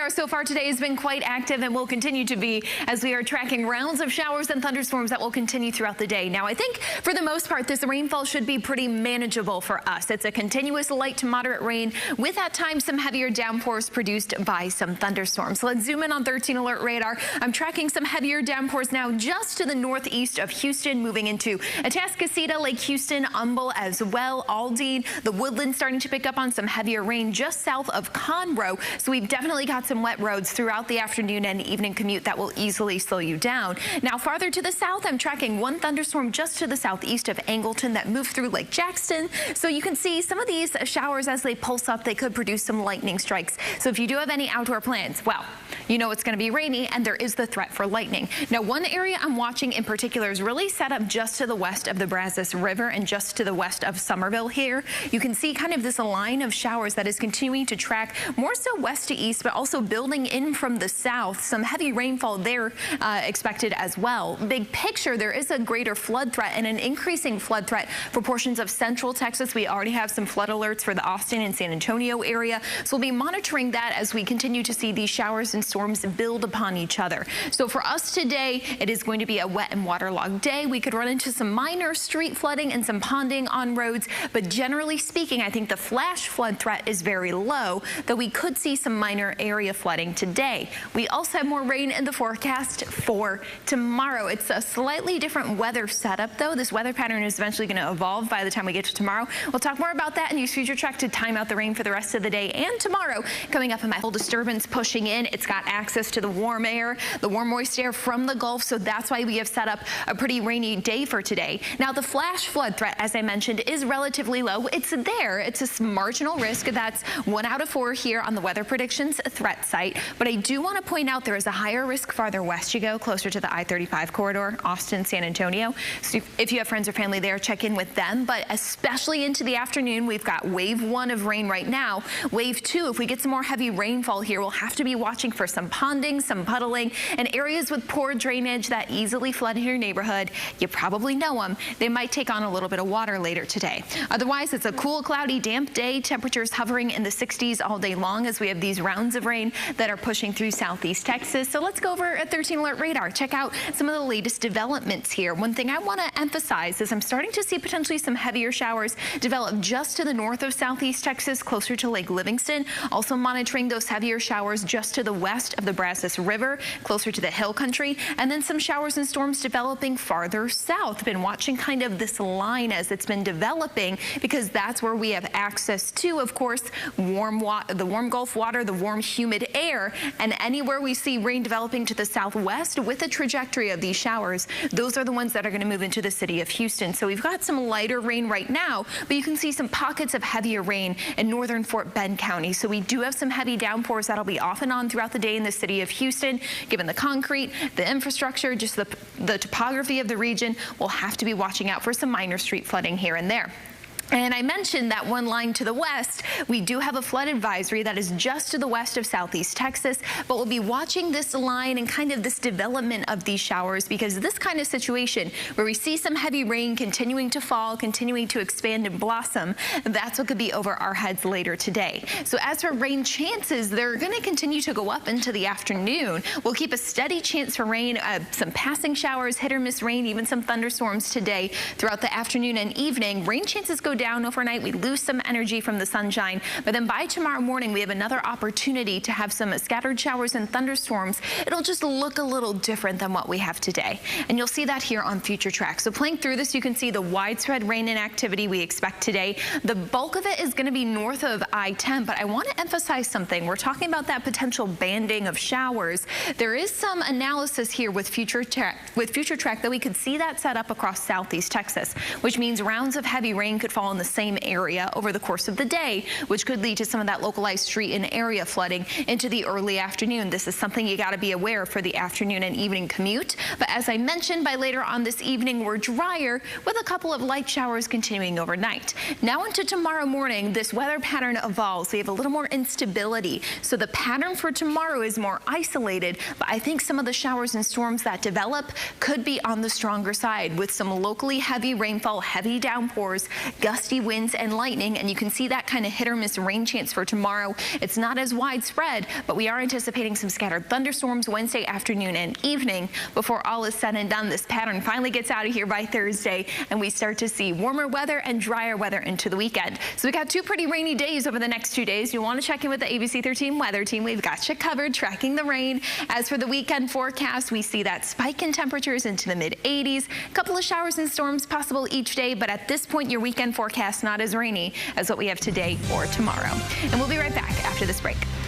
radar so far today has been quite active and will continue to be as we are tracking rounds of showers and thunderstorms that will continue throughout the day. Now, I think for the most part, this rainfall should be pretty manageable for us. It's a continuous light to moderate rain with at times some heavier downpours produced by some thunderstorms. So let's zoom in on 13 alert radar. I'm tracking some heavier downpours now just to the northeast of Houston, moving into Atascocita, Lake Houston, Humble as well, Aldine. The Woodlands starting to pick up on some heavier rain just south of Conroe. So we've definitely got some wet roads throughout the afternoon and evening commute that will easily slow you down. Now farther to the south, I'm tracking one thunderstorm just to the southeast of Angleton that moved through Lake Jackson. So you can see some of these showers as they pulse up, they could produce some lightning strikes. So if you do have any outdoor plans, well, you know it's going to be rainy and there is the threat for lightning. Now one area I'm watching in particular is really set up just to the west of the Brazos River and just to the west of Somerville here. You can see kind of this line of showers that is continuing to track more so west to east, but also building in from the south. Some heavy rainfall there expected as well. Big picture, there is a greater flood threat and an increasing flood threat for portions of central Texas. We already have some flood alerts for the Austin and San Antonio area. So we'll be monitoring that as we continue to see these showers and storms build upon each other. So for us today, it is going to be a wet and waterlogged day. We could run into some minor street flooding and some ponding on roads, but generally speaking, I think the flash flood threat is very low, though we could see some minor area flooding today. We also have more rain in the forecast for tomorrow. It's a slightly different weather setup, though. This weather pattern is eventually going to evolve by the time we get to tomorrow. We'll talk more about that and use Future Track to time out the rain for the rest of the day and tomorrow. Coming up, a full disturbance pushing in. It's got access to the warm air, the warm moist air from the Gulf, so that's why we have set up a pretty rainy day for today. Now, the flash flood threat, as I mentioned, is relatively low. It's there. It's a marginal risk. That's 1 out of 4 here on the Weather Predictions threat site. But I do want to point out there is a higher risk farther west you go, closer to the I-35 corridor, Austin, San Antonio. So if you have friends or family there, check in with them. But especially into the afternoon, we've got wave 1 of rain right now. Wave 2, if we get some more heavy rainfall here, we'll have to be watching for some ponding, some puddling, and areas with poor drainage that easily flood in your neighborhood. You probably know them. They might take on a little bit of water later today. Otherwise, it's a cool, cloudy, damp day. Temperatures hovering in the 60s all day long as we have these rounds of rain that are pushing through southeast Texas. So let's go over at 13 alert radar. Check out some of the latest developments here. One thing I want to emphasize is I'm starting to see potentially some heavier showers develop just to the north of southeast Texas, closer to Lake Livingston. Also monitoring those heavier showers just to the west of the Brazos River, closer to the hill country, and then some showers and storms developing farther south. Been watching kind of this line as it's been developing because that's where we have access to, of course, the warm Gulf water, the warm humid air, and anywhere we see rain developing to the southwest with a trajectory of these showers, those are the ones that are going to move into the city of Houston. So we've got some lighter rain right now, but you can see some pockets of heavier rain in northern Fort Bend County. So we do have some heavy downpours that'll be off and on throughout the day in the city of Houston. Given the concrete, the infrastructure, just the topography of the region, we'll have to be watching out for some minor street flooding here and there. And I mentioned that one line to the west, we do have a flood advisory that is just to the west of southeast Texas, but we'll be watching this line and kind of this development of these showers because this kind of situation where we see some heavy rain continuing to fall, continuing to expand and blossom, that's what could be over our heads later today. So as for rain chances, they're going to continue to go up into the afternoon. We'll keep a steady chance for rain, some passing showers, hit or miss rain, even some thunderstorms today throughout the afternoon and evening. Rain chances go down overnight. We lose some energy from the sunshine, but then by tomorrow morning we have another opportunity to have some scattered showers and thunderstorms. It'll just look a little different than what we have today, and you'll see that here on Future Track. So playing through this, you can see the widespread rain and activity we expect today. The bulk of it is going to be north of I-10, but I want to emphasize something. We're talking about that potential banding of showers. There is some analysis here with Future Track that we could see that set up across southeast Texas, which means rounds of heavy rain could fall in the same area over the course of the day, which could lead to some of that localized street and area flooding into the early afternoon. This is something you got to be aware of for the afternoon and evening commute. But as I mentioned, by later on this evening, we're drier with a couple of light showers continuing overnight. Now into tomorrow morning, this weather pattern evolves. We have a little more instability. So the pattern for tomorrow is more isolated, but I think some of the showers and storms that develop could be on the stronger side with some locally heavy rainfall, heavy downpours, gusts gusty winds and lightning, and you can see that kind of hit or miss rain chance for tomorrow. It's not as widespread, but we are anticipating some scattered thunderstorms Wednesday afternoon and evening. Before all is said and done, this pattern finally gets out of here by Thursday, and we start to see warmer weather and drier weather into the weekend. So we got 2 pretty rainy days over the next 2 days. You want to check in with the ABC 13 weather team. We've got you covered, tracking the rain. As for the weekend forecast, we see that spike in temperatures into the mid-80s. A couple of showers and storms possible each day, but at this point, your weekend forecast not as rainy as what we have today or tomorrow. And we'll be right back after this break.